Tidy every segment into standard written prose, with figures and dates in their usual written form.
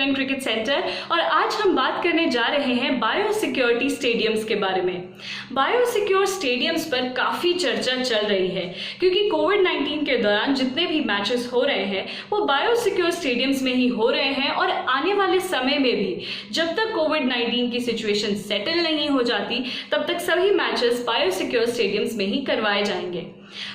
And cricket centre और आज हम बात करने जा रहे हैं बायोसिक्योरिटी स्टेडियम्स के बारे में। बायोसिक्योर स्टेडियम्स पर काफ़ी चर्चा चल रही है क्योंकि कोविड-19 के दौरान जितने भी मैचेस हो रहे हैं वो बायोसिक्योर स्टेडियम्स में ही हो रहे हैं और आने वाले समय में भी जब तक कोविड-19 की सिचुएशन सेटल नहीं हो जाती तब तक सभी मैचेस बायोसिक्योर स्टेडियम्स में ही करवाए जाएंगे।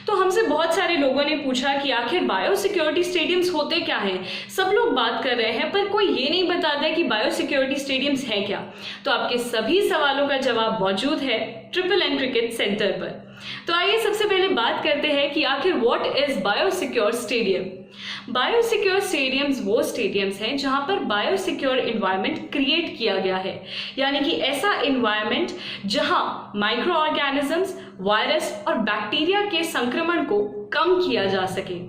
तो हमसे बहुत सारे लोगों ने पूछा कि आखिर बायोसिक्योरिटी स्टेडियम्स होते क्या हैं। सब लोग बात कर रहे हैं पर कोई ये नहीं बताता कि बायोसिक्योरिटी स्टेडियम्स है क्या। तो आपके सभी सवालों का जवाब मौजूद है ट्रिपल एन क्रिकेट सेंटर पर। तो आइए सबसे पहले बात करते हैं कि आखिर what is biosecure stadium. Biosecure stadiums वो स्टेडियम्स हैं जहां पर बायोसिक्योर एनवायरनमेंट क्रिएट किया गया है, यानी कि ऐसा एनवायरनमेंट जहां माइक्रो ऑर्गेनिजम्स, वायरस और बैक्टीरिया के संक्रमण को कम किया जा सके।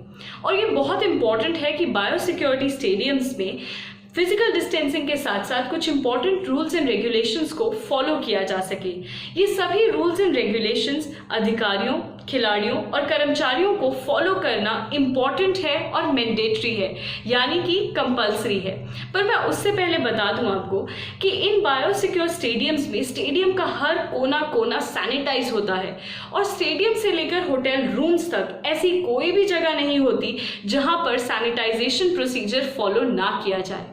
और ये बहुत इंपॉर्टेंट है कि बायोसिक्योरिटी स्टेडियम्स में फिजिकल डिस्टेंसिंग के साथ साथ कुछ इंपॉर्टेंट रूल्स एंड रेगुलेशंस को फॉलो किया जा सके। ये सभी रूल्स एंड रेगुलेशंस अधिकारियों, खिलाड़ियों और कर्मचारियों को फॉलो करना इम्पॉर्टेंट है और मैंडेटरी है, यानी कि कंपल्सरी है। पर मैं उससे पहले बता दूं आपको कि इन बायोसिक्योर स्टेडियम्स में स्टेडियम का हर कोना कोना सैनिटाइज होता है और स्टेडियम से लेकर होटल रूम्स तक ऐसी कोई भी जगह नहीं होती जहां पर सैनिटाइजेशन प्रोसीजर फॉलो ना किया जाए।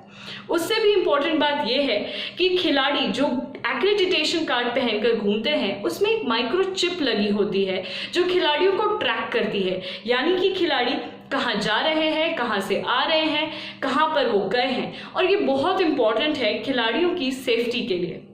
उससे भी इंपॉर्टेंट बात यह है कि खिलाड़ी जो एक्रेडिटेशन कार्ड पहनकर घूमते हैं उसमें एक माइक्रोचिप लगी होती है जो खिलाड़ियों को ट्रैक करती है, यानी कि खिलाड़ी कहाँ जा रहे हैं, कहाँ से आ रहे हैं, कहाँ पर वो गए हैं। और ये बहुत इंपॉर्टेंट है खिलाड़ियों की सेफ्टी के लिए।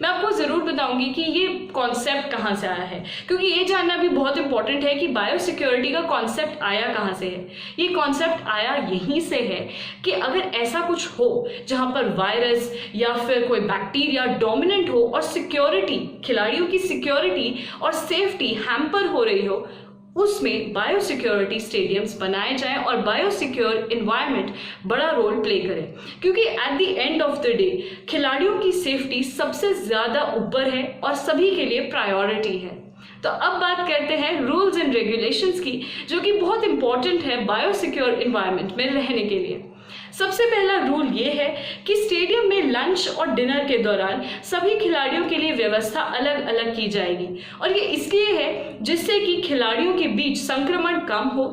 मैं आपको ज़रूर बताऊंगी कि ये कॉन्सेप्ट कहाँ से आया है, क्योंकि ये जानना भी बहुत इंपॉर्टेंट है कि बायोसिक्योरिटी का कॉन्सेप्ट आया कहाँ से है। ये कॉन्सेप्ट आया यहीं से है कि अगर ऐसा कुछ हो जहाँ पर वायरस या फिर कोई बैक्टीरिया डोमिनेंट हो और सिक्योरिटी, खिलाड़ियों की सिक्योरिटी और सेफ्टी हैम्पर हो रही हो, उसमें बायोसिक्योरिटी स्टेडियम्स बनाए जाएं और बायोसिक्योर एनवायरनमेंट बड़ा रोल प्ले करे, क्योंकि at the end of the day खिलाड़ियों की सेफ्टी सबसे ज़्यादा ऊपर है और सभी के लिए प्रायोरिटी है। तो अब बात करते हैं रूल्स एंड रेगुलेशंस की, जो कि बहुत इंपॉर्टेंट है बायोसिक्योर एनवायरनमेंट में रहने के लिए। सबसे पहला रूल ये है कि स्टेडियम में लंच और डिनर के दौरान सभी खिलाड़ियों के लिए व्यवस्था अलग अलग की जाएगी और ये इसलिए है जिससे कि खिलाड़ियों के बीच संक्रमण कम हो,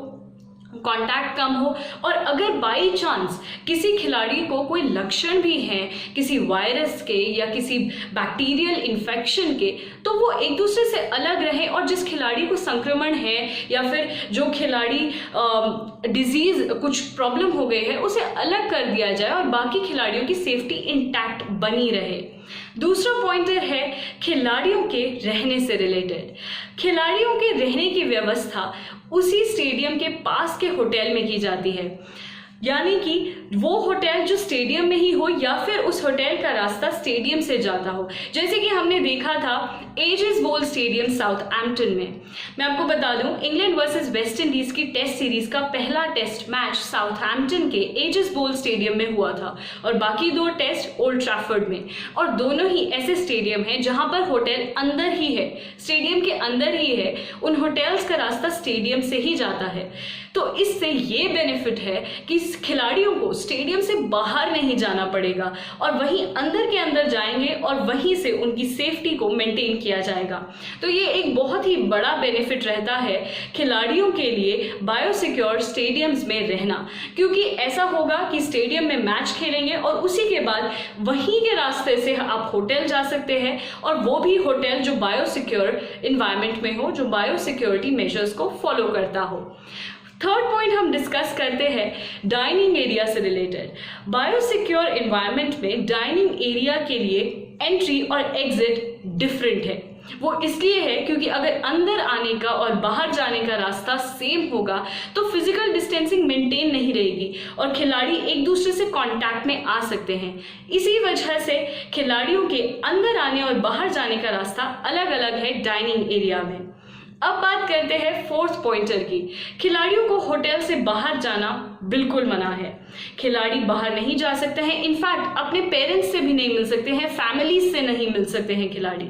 कांटेक्ट कम हो और अगर बाई चांस किसी खिलाड़ी को कोई लक्षण भी हैं किसी वायरस के या किसी बैक्टीरियल इन्फेक्शन के, तो वो एक दूसरे से अलग रहे और जिस खिलाड़ी को संक्रमण है या फिर जो खिलाड़ी डिजीज कुछ प्रॉब्लम हो गई है उसे अलग कर दिया जाए और बाकी खिलाड़ियों की सेफ्टी इंटैक्ट बनी रहे। दूसरा पॉइंटर है खिलाड़ियों के रहने से रिलेटेड। खिलाड़ियों के रहने की व्यवस्था उसी स्टेडियम के पास के होटल में की जाती है, यानी कि वो होटल जो स्टेडियम में ही हो या फिर उस होटल का रास्ता स्टेडियम से जाता हो, जैसे कि हमने देखा था एजिस बोल स्टेडियम साउथहैम्पटन में। मैं आपको बता दूं इंग्लैंड वर्सेस वेस्ट इंडीज की टेस्ट सीरीज का पहला टेस्ट मैच साउथहैम्पटन के एजिस बोल स्टेडियम में हुआ था और बाकी दो टेस्ट ओल्ड ट्रैफर्ड में। और दोनों ही ऐसे स्टेडियम हैं जहां पर होटल अंदर ही है, स्टेडियम के अंदर ही है, उन होटल्स का रास्ता स्टेडियम से ही जाता है। तो इससे ये बेनिफिट है कि खिलाड़ियों को स्टेडियम से बाहर नहीं जाना पड़ेगा और वहीं अंदर के अंदर जाएंगे और वहीं से उनकी सेफ्टी को मेंटेन किया जाएगा। तो ये एक बहुत ही बड़ा बेनिफिट रहता है खिलाड़ियों के लिए बायोसिक्योर स्टेडियम्स में रहना, क्योंकि ऐसा होगा कि स्टेडियम में मैच खेलेंगे और उसी के बाद वहीं के रास्ते से आप होटल जा सकते हैं और वो भी होटल जो बायोसिक्योर एनवायरनमेंट में हो, जो बायोसिक्योरिटी मेजर्स को फॉलो करता हो। थर्ड पॉइंट हम डिस्कस करते हैं डाइनिंग एरिया से रिलेटेड। बायोसिक्योर एनवायरनमेंट में डाइनिंग एरिया के लिए एंट्री और एग्जिट डिफरेंट है। वो इसलिए है क्योंकि अगर अंदर आने का और बाहर जाने का रास्ता सेम होगा तो फिजिकल डिस्टेंसिंग मेंटेन नहीं रहेगी और खिलाड़ी एक दूसरे से कांटेक्ट में आ सकते हैं। इसी वजह से खिलाड़ियों के अंदर आने और बाहर जाने का रास्ता अलग अलग है डाइनिंग एरिया में। अब बात करते हैं फोर्थ पॉइंटर की। खिलाड़ियों को होटल से बाहर जाना बिल्कुल मना है। खिलाड़ी बाहर नहीं जा सकते हैं, इनफैक्ट अपने पेरेंट्स से भी नहीं मिल सकते हैं, फैमिली से नहीं मिल सकते हैं खिलाड़ी।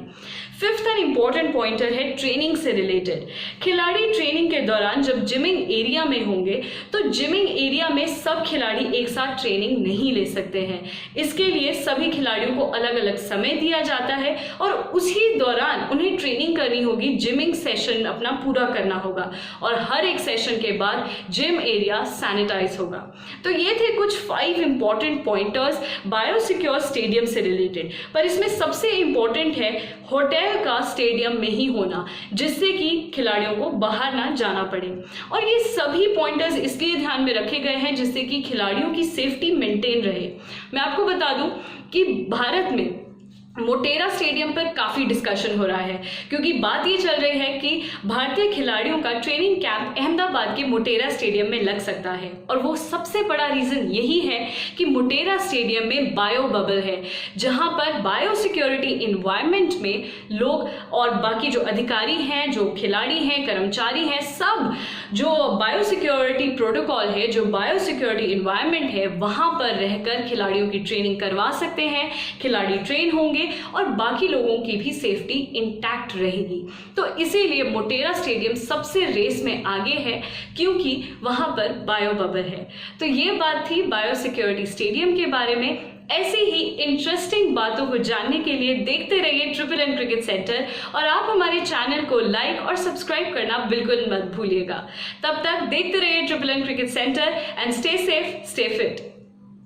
फिफ्थ एंड इम्पॉर्टेंट पॉइंटर है ट्रेनिंग से रिलेटेड। खिलाड़ी ट्रेनिंग के दौरान जब जिमिंग एरिया में होंगे तो जिमिंग एरिया में सब खिलाड़ी एक साथ ट्रेनिंग नहीं ले सकते हैं। इसके लिए सभी खिलाड़ियों को अलग अलग समय दिया जाता है और उसी दौरान उन्हें ट्रेनिंग करनी होगी, जिमिंग सेशन अपना पूरा करना होगा और हर एक सेशन के बाद जिम एरिया सैनिटाइज होगा। तो ये थे कुछ 5 इंपॉर्टेंट पॉइंटर्स बायोसिक्योर स्टेडियम से रिलेटेड। पर इसमें सबसे इंपॉर्टेंट है होटल का स्टेडियम में ही होना, जिससे कि खिलाड़ियों को बाहर ना जाना पड़े। और ये सभी पॉइंटर्स इसलिए ध्यान में रखे गए हैं जिससे कि खिलाड़ियों की सेफ्टी मेंटेन रहे। मैं आपको बता दूं कि भारत में मोटेरा स्टेडियम पर काफ़ी डिस्कशन हो रहा है, क्योंकि बात ये चल रही है कि भारतीय खिलाड़ियों का ट्रेनिंग कैंप अहमदाबाद के मोटेरा स्टेडियम में लग सकता है। और वो सबसे बड़ा रीज़न यही है कि मोटेरा स्टेडियम में बायो बबल है, जहां पर बायो सिक्योरिटी इन्वायरमेंट में लोग और बाकी जो अधिकारी हैं, जो खिलाड़ी हैं, कर्मचारी हैं, सब जो बायो सिक्योरिटी प्रोटोकॉल है, जो बायो सिक्योरिटी इन्वायरमेंट है, वहां पर रहकर खिलाड़ियों की ट्रेनिंग करवा सकते हैं। खिलाड़ी ट्रेन होंगे और बाकी लोगों की भी सेफ्टी इंटैक्ट रहेगी। तो इसीलिए मोटेरा स्टेडियम सबसे रेस में आगे है, क्योंकि वहां पर बायो बबल है। तो ये बात थी बायो सिक्योरिटी स्टेडियम के बारे में। ऐसी ही इंटरेस्टिंग बातों को जानने के लिए देखते रहिए ट्रिपल एन क्रिकेट सेंटर और आप हमारे चैनल को लाइक और सब्सक्राइब करना बिल्कुल मत भूलिएगा। तब तक देखते रहिए triple N cricket centre and stay safe, stay fit.